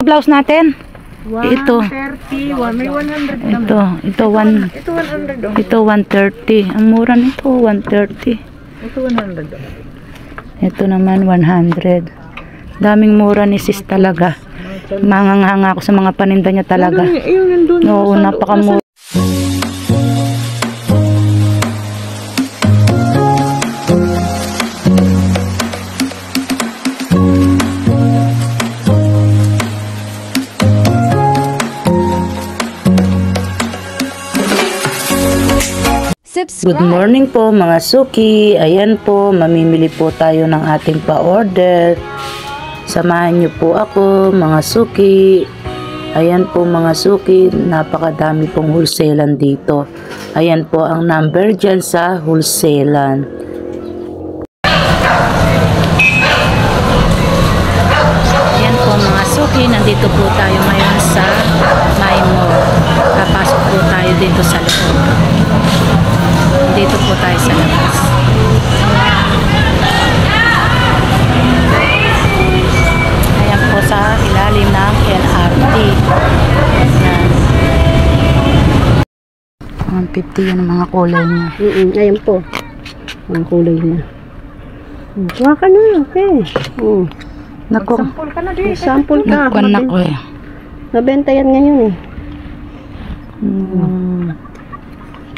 Blouse natin. Ito. 130, may 100 naman. Ito 1. Ito 100 oh. Ito 130. Ang mura nito 130. Ito 100 oh. Ito naman 100. Daming mura ni sis talaga. Manganganga ako sa mga paninda niya talaga. Oo, napakamura. Good morning po mga suki. Ayan po, mamimili po tayo ng ating pa-order. Samahan niyo po ako mga suki. Ayan po mga suki, napakadami pong wholesalan dito. Ayan po ang number dyan sa wholesalan. Ayan po mga suki, nandito po tayo ngayon sa My Mall. Papasok po tayo dito sa loob. Dito po tayo sa labas. Ayan po sa ilalim ng LRT. Ayan. 150 yan ang mga kulay niya. Ayan po. Ang kulay niya. Kuha ka na, okay. Naku. Sample ka na din. Sample ka. Nakuan na ko eh. Nabenta yan ngayon eh.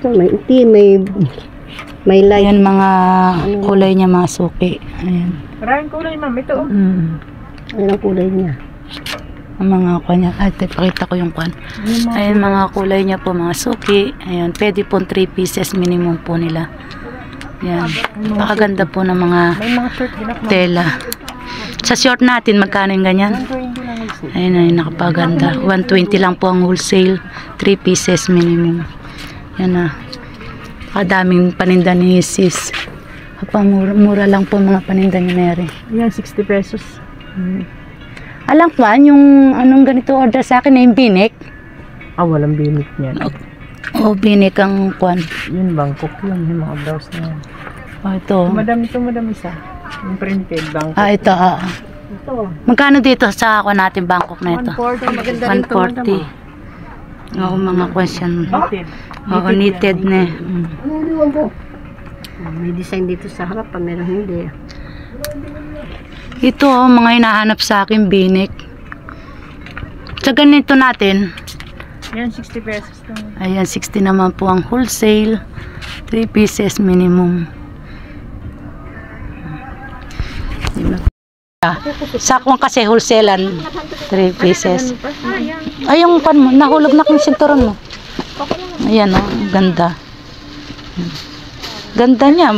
Ito, may itim, may light. Ayan mga kulay niya mga suki. Ayan. Maraming kulay ma'am, ito. Ayan ang kulay niya. Ang mga kanya. Ay, pakita ko yung kwan. Ayan mga kulay niya po mga suki. Ayan, pwede po 3 pieces minimum po nila. Ayan. Pakaganda po ng mga tela. Sa short natin, magkano yung ganyan? Ayan, ay nakapaganda. 120 lang po ang wholesale. 3 pieces minimum. Yan na. Kadaming paninda ni sis. Mura lang po mga paninda ni Mary. Yan, 60 pesos. Alam ko yung anong ganito order sa akin na yung binik. Walang binik niyan. Binik ang kwan. Yun, Bangkok yun. Yung mga blouse na yan. Ito. Madam isa. Yung printed, Bangkok. Ito. Ito. Magkano dito sa kwan natin Bangkok na ito? 140. Maganda rin ito. 140. Oo, mga question. Oo, knitted na. May design dito sa harap, meron hindi. Ito mga hinahanap sa akin, binik. Sa ganito natin. Yan, 60 pesos. Ayan, 60 naman po ang wholesale. 3 pieces minimum. Sakwang kasi wholesalan 3 pieces. Ay, yung pan mo, nahulog na kong sinturon mo. Ayan ganda. Ganda niya.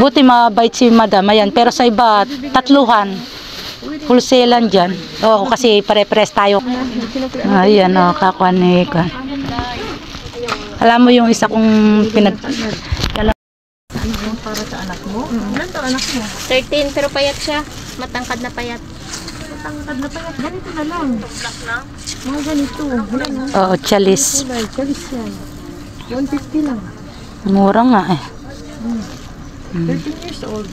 Buti mabait si madam. Ayan, pero sa iba, tatluhan. Wholesalan dyan. Oo, kasi pare-pares tayo. Ayan, kakuha ni Kwan. Alam mo yung isa kong Para sa anak mo? Ilan to anak mo? 13, pero payat siya. Matangkad na payat. Matangkad na payat. Ganito na lang. Mga ganito. Oo, chalis. Chalis yan. 150 lang. Mura nga eh. 13 years old.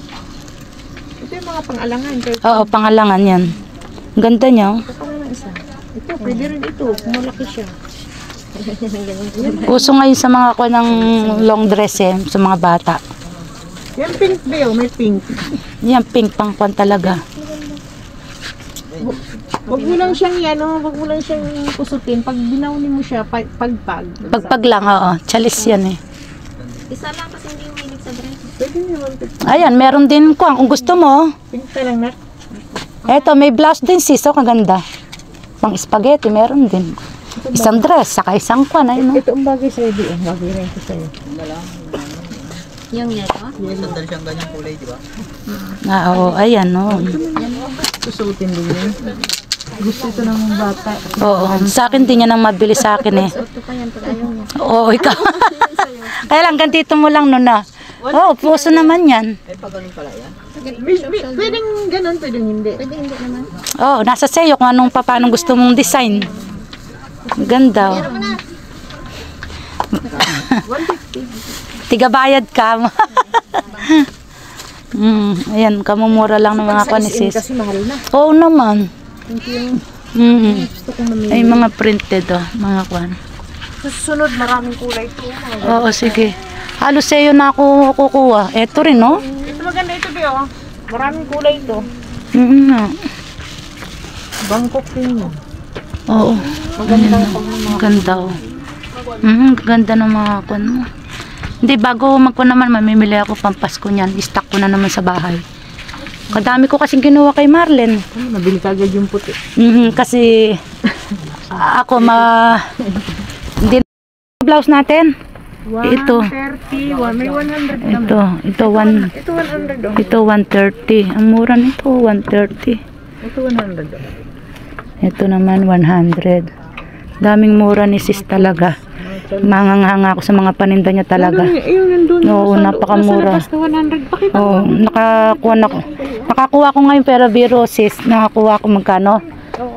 Ito yung mga pang-alangan. Oo, pangalangan yan. Ganda niya. Ito pa naman isa. Ito, pwede rin ito. Malaki siya. Uso ngayon sa mga ko ng long dress sa mga bata. Yan pink ba may pink. Yan pink pang kwan talaga. Wag mo lang siyang wag mo lang siyang kusutin. Pag binawnin mo siya, pagpag. Pagpag lang, oo. Chalis yan eh. Isa lang kasi hindi umilig sa dress. Pwede naman. Ayan, meron din kwan kung gusto mo. Pink ka lang na. Eto, may blouse din sis. Kaganda. Pang spaghetti, meron din. Isang dress, saka isang kwan. Ayun, no? Ito ang bagay sa'yo, di. Bagay rin ito sa'yo. Yung yellow? Sandal siyang ganyang kulay, di ba? Oo, ayan, no. Susutin din yun. Gusto ito ng bata. Oo, sa akin din yan ang mabili sa akin eh. Ito pa yan pag ayaw niya. Oo, ikaw. Kaya lang, ganito mo lang nun na. Oo, puso naman yan. Eh, pag ganun pala yan. Pwedeng ganun, pwedeng hindi. Pwede hindi naman. Oo, nasa sa'yo kung anong paano gusto mong design. Ganda. Pero mo na. Tigabayad ka. Ayan, kamumura lang ng mga kanisis. Kasi mahal na. Oo naman. Thank you. Gusto kong namili. Ay, mga printed, oh. Mga kwan. Sa susunod, maraming kulay ito. Oo, sige. Halos sa'yo na ako kukuha. Eto rin, no? Ito maganda ito, Bio. Maraming kulay ito. Nga. Bangkok din yun. Oo. Magandang Ganda, oh. Ganda ng mga kwan mo. Hindi, bago magkuha naman, mamimili ako pampasko niyan. I-stock ko na naman sa bahay. Kadami ko kasing kinuha kay Marlen. Nabili ka agad yung puti. Kasi ako hindi na blouse natin. Ito. 130, may 100 naman. Ito 1 Ito 100 oh. ito 130. Ang mura nito 130. Ito 100 oh. Ito naman 100. Daming mura ni sis talaga. Manganganga ako sa mga paninda niya talaga. Yung nandun. Oo, napakamura. Nasa labas na 100. Pakita Oo, mo. nakakuha ko ngayon pero biro sis, nakakuha ko magkano?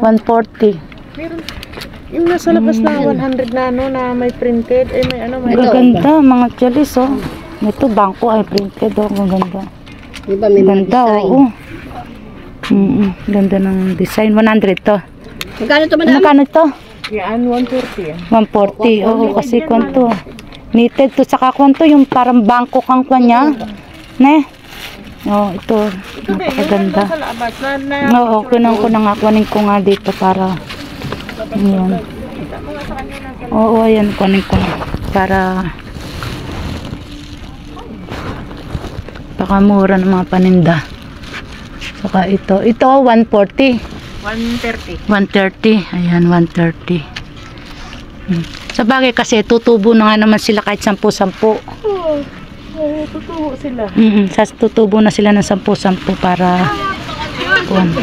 140. Meron. Yung nasa labas na 100 na ano, na may printed. Eh, may ano, may Gaganda, mga chalis, oh. Ito, bangko ay printed, oh. Maganda. Diba may Ganda, oo. Ganda ng design. 100 to. Magkano to, madam? Magkano to? yan, 140 yan. 140. Oo, kasi kwanto. Knitted to. Saka kwanto, yung parang bangko kang kanya. Ne? Oo, ito. Napakaganda. Sa labas na Oo, kunin ko nga dito para ayan. Oo, ayan, kunin ko na. Para baka mura ng mga paninda. Saka ito 140. 130. 130. Ayan, 130. Sa bagay kasi tutubo na nga naman sila kahit 10-10. Oo, totoo sila. Tutubo na sila ng 10-10 para kuwan.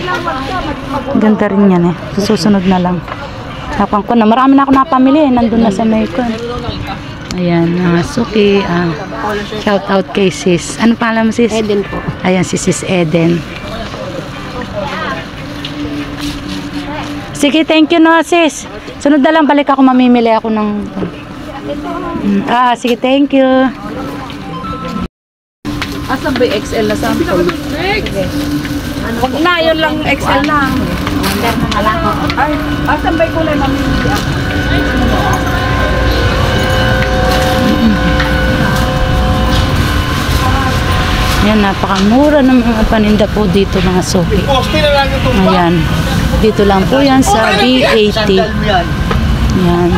Ganda rin yan eh. Susunod na lang. Nakuha ko na. Marami na ako napamili. Nandun na sa Maycon. Ayan, Suki. Shout out kay sis. Ano pangalan mo sis? Eden po. Ayan, si sis Eden. Sige, thank you no sis. Sunod na lang balik ako, mamimili ako ng sige, thank you. Asan ba yung XL na sample? Wag na, yun lang XL na. Ay, asan ba yung kulay mamimili ako? Yan, napakamura ng mga paninda po dito mga suki. Ayan. Dito lang po yan sa B80. Yan.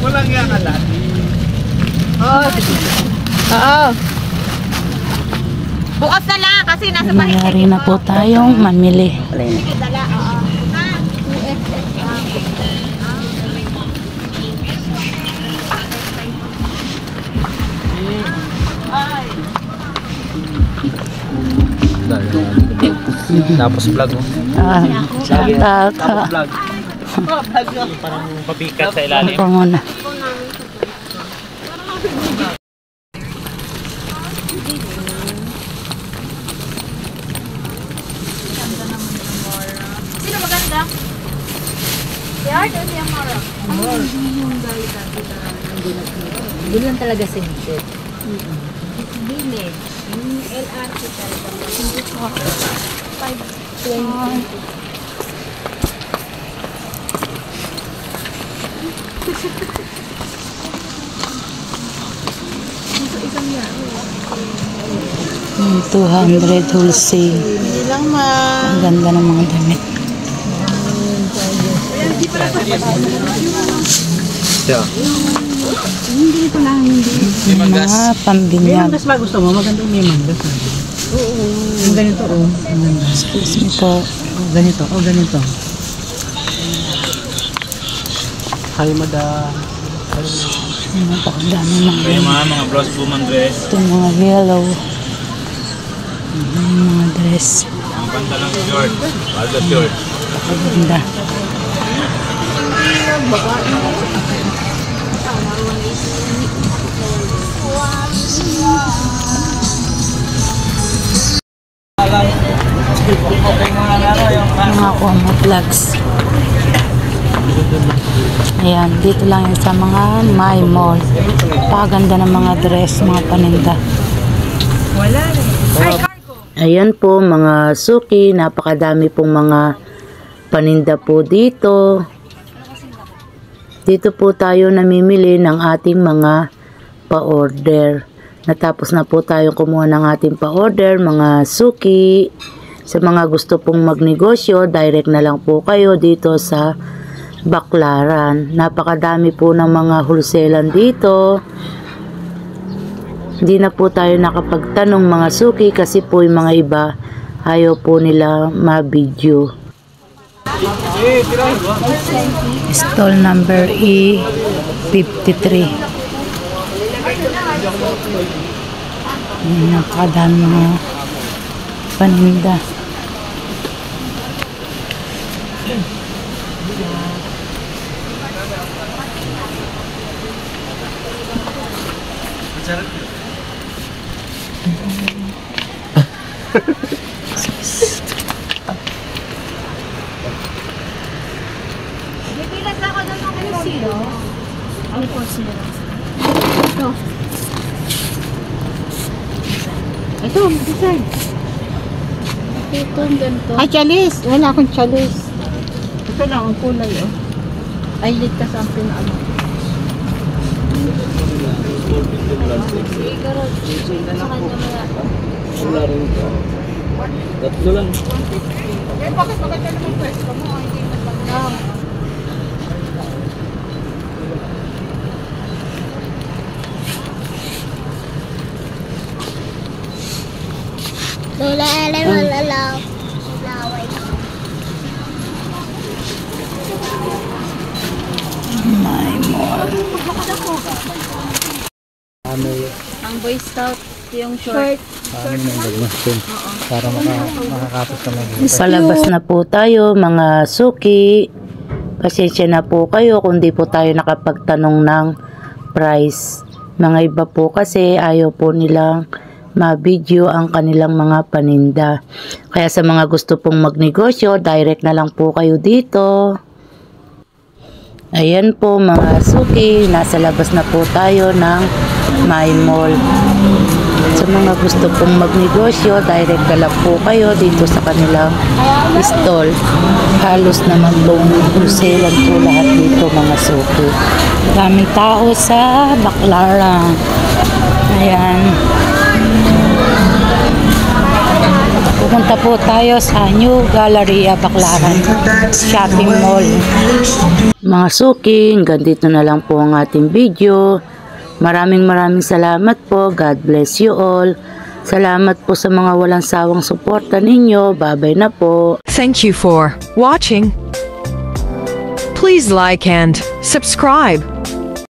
Walang yan alat. Oo. Bukas na lang kasi nasa bahay. Mayari na po tayong mamili. Dala, oo. Tapos vlog mo. Shout out. Vlog. Parang pabikat sa ilalim. Ako muna. Sino maganda? Yard o yung Mara? Doon lang talaga sinipid. Village. Yung LRT talaga. 520. Hmm, 200 wholesale. Hindi lang ma. Ang ganda ng mga damit. Yeah. Mga pambinyag. Mas ba gusto mo? Maganda yung may mangas. Oo. Yung ganito, oh. Ang ganda. Excuse me po. Oh, ganito, oh, ganito. Hi, madam. Napakadami mga Kaya mga blouse woman dress. ito mga yellow. Mga dress. Ang pantalong short. Alda short. Napakaganda. Mga Como vlogs. Ayan, dito lang yan sa mga My Mall. Paganda ng mga dress, mga paninda. Ayan po mga suki, napakadami pong mga paninda po dito. Dito po tayo namimili ng ating mga pa-order. Natapos na po tayo kumuha ng ating pa-order mga suki. Sa mga gusto pong magnegosyo, direct na lang po kayo dito sa Baclaran. Napakadami po ng mga wholesalan dito. Hindi na po tayo nakapagtanong mga suki kasi po yung mga iba ayaw po nila ma-video. Stall number E53. Napakadami mga paninda. Bibilang na ako doon ng zero. Ano po zero? Ito, design. Ito, ganito. Ay, chalis. Wala akong chalis. Ito lang ang kulay, oh. Ay, ligtas ang pinaano. Siguro, sa kanya maya. Tatlo lang. Eh, bakit maganda naman pwesto mo? Hindi mo lang. Lola, alam mo, lalaw. Laway. My mall. Ang Boy Scout, yung short. Para makakapos naman. Palabas na po tayo mga suki. Pasensya na po kayo kung di po tayo nakapagtanong ng price. Mga iba po kasi ayaw po nilang ma-video ang kanilang mga paninda. Kaya sa mga gusto pong magnegosyo, direct na lang po kayo dito. Ayan po mga suki, nasa labas na po tayo ng My Mall. Sa mga gusto pong magnegosyo, direct na lang po kayo dito sa kanilang stall. Halos naman pong wholesalan po lahat dito mga suki. Maraming tao sa Baclaran. Ayan. Pupunta po tayo sa New Galleria Baclaran Shopping Mall. Mga suki, hanggang dito na lang po ang ating video. Maraming salamat po. God bless you all. Salamat po sa mga walang sawang suporta ninyo. Bye-bye na po. Thank you for watching. Please like and subscribe.